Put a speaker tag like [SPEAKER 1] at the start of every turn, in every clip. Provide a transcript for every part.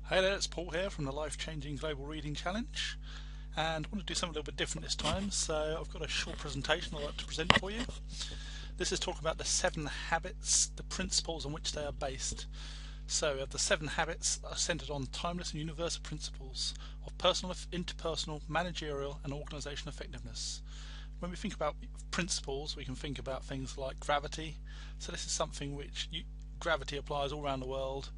[SPEAKER 1] Hey there, it's Paul here from the Life Changing Global Reading Challenge, and I want to do something a little bit different this time. So I've got a short presentation I'd like to present for you. This is talking about the 7 habits, the principles on which they are based. So the 7 habits are centered on timeless and universal principles of personal, interpersonal, managerial and organizational effectiveness. When we think about principles, we can think about things like gravity. So this is something which gravity applies all around the world,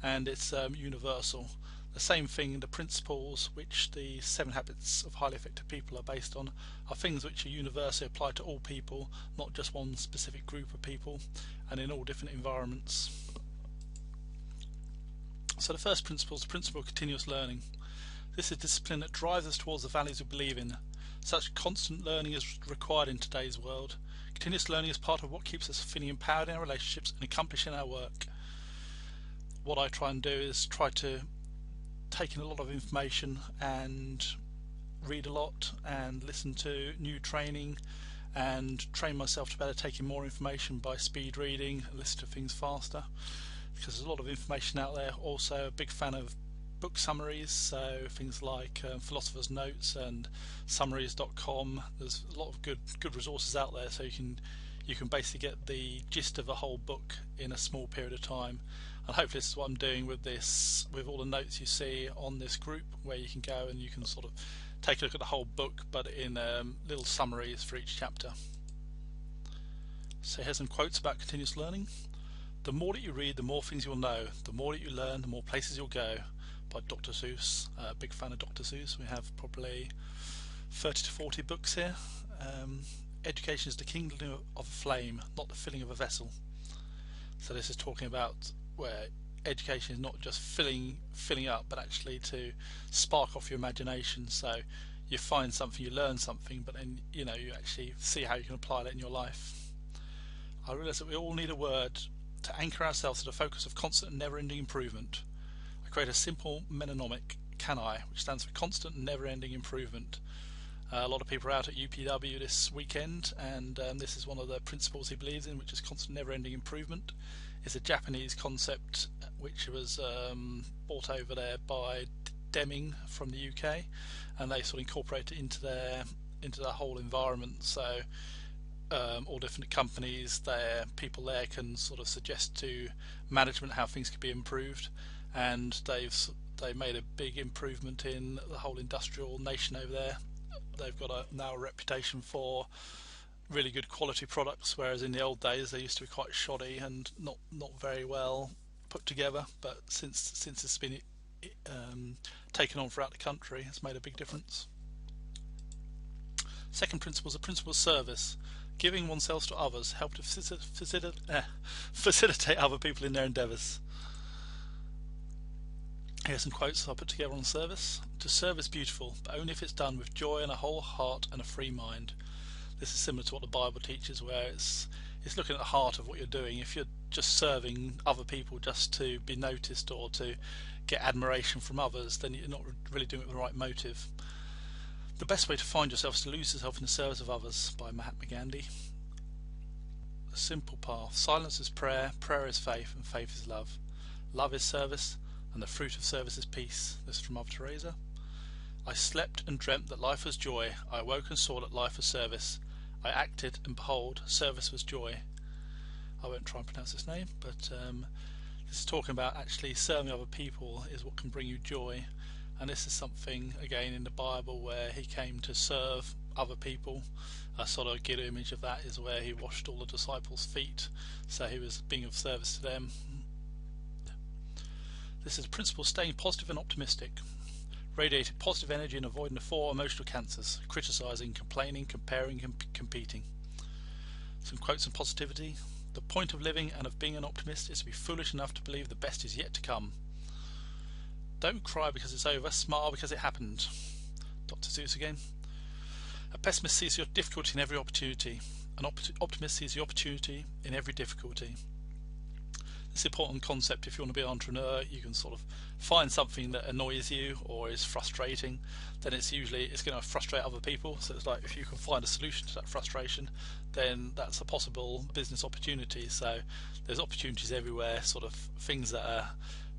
[SPEAKER 1] and it's universal. The same thing, the principles which the 7 habits of highly effective people are based on are things which are universally applied to all people, not just one specific group of people, and in all different environments. So the first principle is the principle of continuous learning. This is discipline that drives us towards the values we believe in. Such constant learning is required in today's world. Continuous learning is part of what keeps us feeling empowered in our relationships and accomplishing our work. What I try and do is try to take in a lot of information and read a lot and listen to new training and train myself to better take in more information by speed reading and listen to things faster, because there's a lot of information out there. Also a big fan of book summaries, so things like Philosopher's Notes and summaries.com. There's a lot of good resources out there, so you can basically get the gist of a whole book in a small period of time. And hopefully this is what I'm doing with this, with all the notes you see on this group, where you can go and you can sort of take a look at the whole book, but in little summaries for each chapter. So here's some quotes about continuous learning. The more that you read, the more things you'll know. The more that you learn, the more places you'll go. By Dr. Seuss. Big fan of Dr. Seuss. We have probably 30 to 40 books here. Education is the kingdom of a flame, not the filling of a vessel. So this is talking about where education is not just filling up, but actually to spark off your imagination. So you find something, you learn something, but then you actually see how you can apply that in your life. I realise that we all need a word to anchor ourselves to the focus of constant and never-ending improvement. I create a simple mnemonic, CAN I, which stands for constant and never-ending improvement. A lot of people are out at UPW this weekend, and this is one of the principles he believes in, which is constant never-ending improvement. It's a Japanese concept which was brought over there by Deming from the UK, and they sort of incorporate it into their whole environment. So all different companies, people there can sort of suggest to management how things could be improved, and they made a big improvement in the whole industrial nation over there. They've got now a reputation for really good quality products, whereas in the old days they used to be quite shoddy and not very well put together. But since it's been taken on throughout the country, it's made a big difference. Second principle is the principle of service. Giving oneself to others help to facilitate other people in their endeavours. Here's some quotes I put together on service. To serve is beautiful, but only if it's done with joy and a whole heart and a free mind. This is similar to what the Bible teaches, where it's looking at the heart of what you're doing. If you're just serving other people just to be noticed or to get admiration from others, then you're not really doing it with the right motive. The best way to find yourself is to lose yourself in the service of others, by Mahatma Gandhi. The simple path. Silence is prayer, prayer is faith, and faith is love. Love is service, and the fruit of service is peace. This is from Mother Teresa. I slept and dreamt that life was joy. I awoke and saw that life was service. I acted, and behold, service was joy. I won't try and pronounce this name, but this is talking about actually serving other people is what can bring you joy. And this is something, again, in the Bible where he came to serve other people. A sort of good image of that is where he washed all the disciples' feet, so he was being of service to them. This is the principle of staying positive and optimistic. Radiating positive energy and avoiding the 4 emotional cancers: criticising, complaining, comparing, and competing. Some quotes on positivity. The point of living and of being an optimist is to be foolish enough to believe the best is yet to come. Don't cry because it's over, smile because it happened. Dr. Seuss again. A pessimist sees your difficulty in every opportunity. An optimist sees the opportunity in every difficulty. It's an important concept. If you want to be an entrepreneur, you can sort of find something that annoys you or is frustrating, then it's going to frustrate other people. So it's like, if you can find a solution to that frustration, then that's a possible business opportunity. So there's opportunities everywhere, sort of things that are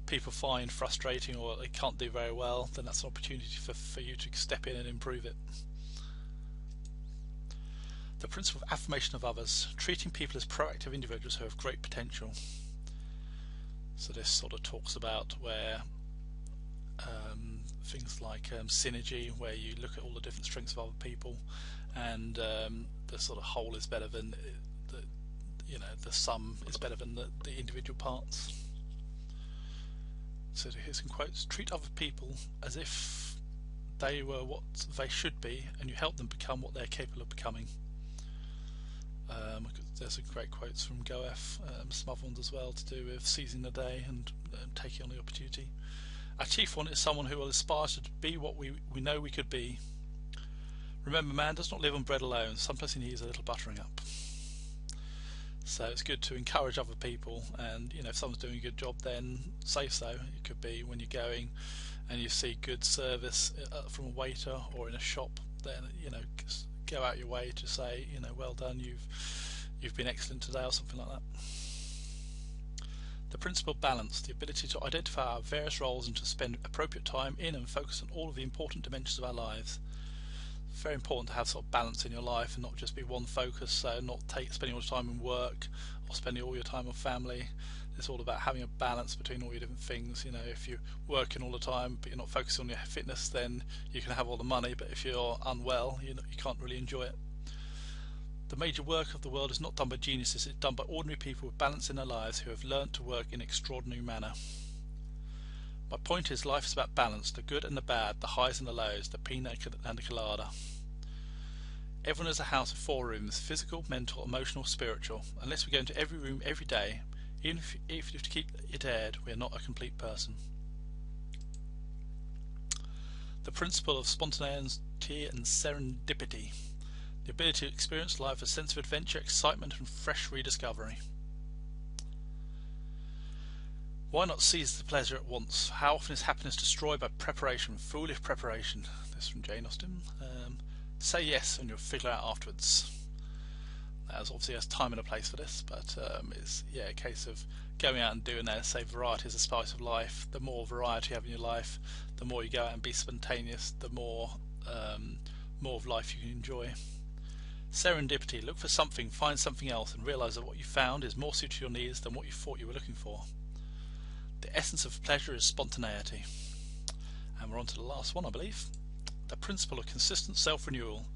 [SPEAKER 1] people find frustrating or they can't do very well, then that's an opportunity for you to step in and improve it. The principle of affirmation of others, treating people as proactive individuals who have great potential. So this sort of talks about where things like synergy, where you look at all the different strengths of other people, and the sort of whole is better than the sum is better than the individual parts. So here's some quotes. Treat other people as if they were what they should be, and you help them become what they're capable of becoming. There's some great quotes from Goethe, some other ones as well to do with seizing the day and taking on the opportunity. Our chief one is someone who will aspire to be what we know we could be. Remember, man does not live on bread alone. Sometimes he needs a little buttering up. So it's good to encourage other people, and if someone's doing a good job, then say so. It could be when you're going and you see good service from a waiter or in a shop, then go out your way to say, well done, you've been excellent today, or something like that. The principle of balance, the ability to identify our various roles and to spend appropriate time in and focus on all of the important dimensions of our lives. It's very important to have sort of balance in your life and not just be one focus, so not spending all your time in work or spending all your time on family. It's all about having a balance between all your different things. If you're working all the time but you're not focusing on your fitness, then you can have all the money, but if you're unwell, you can't really enjoy it. The major work of the world is not done by geniuses, it's done by ordinary people with balance in their lives who have learnt to work in an extraordinary manner. My point is, life is about balance, the good and the bad, the highs and the lows, the pina and the colada. Everyone has a house of 4 rooms, physical, mental, emotional, spiritual. Unless we go into every room every day, even if you have to keep it aired, we are not a complete person. The principle of spontaneity and serendipity. The ability to experience life with a sense of adventure, excitement and fresh rediscovery. Why not seize the pleasure at once? How often is happiness destroyed by preparation, foolish preparation? This is from Jane Austen. Say yes and you'll figure it out afterwards. There's obviously a time and a place for this, but it's a case of going out and doing that. Say variety is the spice of life. The more variety you have in your life, the more you go out and be spontaneous, the more of life you can enjoy. Serendipity, look for something, find something else, and realise that what you found is more suited to your needs than what you thought you were looking for. The essence of pleasure is spontaneity. And we're on to the last one, I believe. The principle of consistent self-renewal.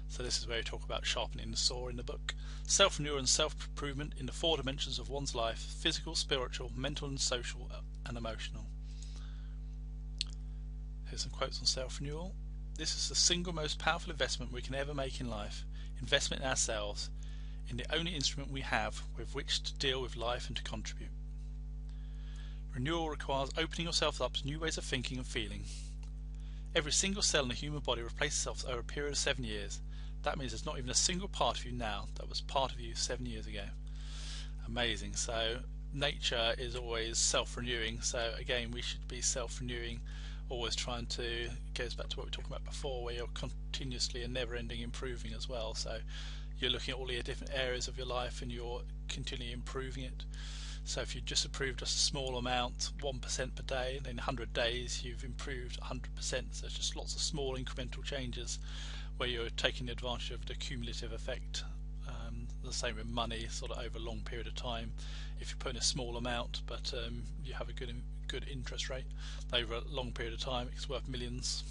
[SPEAKER 1] So this is where we talk about sharpening the saw in the book. Self-renewal and self-improvement in the 4 dimensions of one's life: physical, spiritual, mental and social, and emotional. Here's some quotes on self-renewal. This is the single most powerful investment we can ever make in life. Investment in ourselves, in the only instrument we have with which to deal with life and to contribute. Renewal requires opening yourself up to new ways of thinking and feeling. Every single cell in the human body replaces itself over a period of 7 years. That means there's not even a single part of you now that was part of you 7 years ago. Amazing. So nature is always self-renewing, so again we should be self-renewing, always trying to, goes back to what we were talking about before, where you're continuously and never-ending improving as well. So you're looking at all the different areas of your life and you're continually improving it. So if you just improve just a small amount, 1% per day, then in 100 days you've improved 100%. So it's just lots of small incremental changes where you're taking advantage of the cumulative effect. The same with money, sort of over a long period of time. If you put in a small amount, but you have a good interest rate over a long period of time, it's worth millions.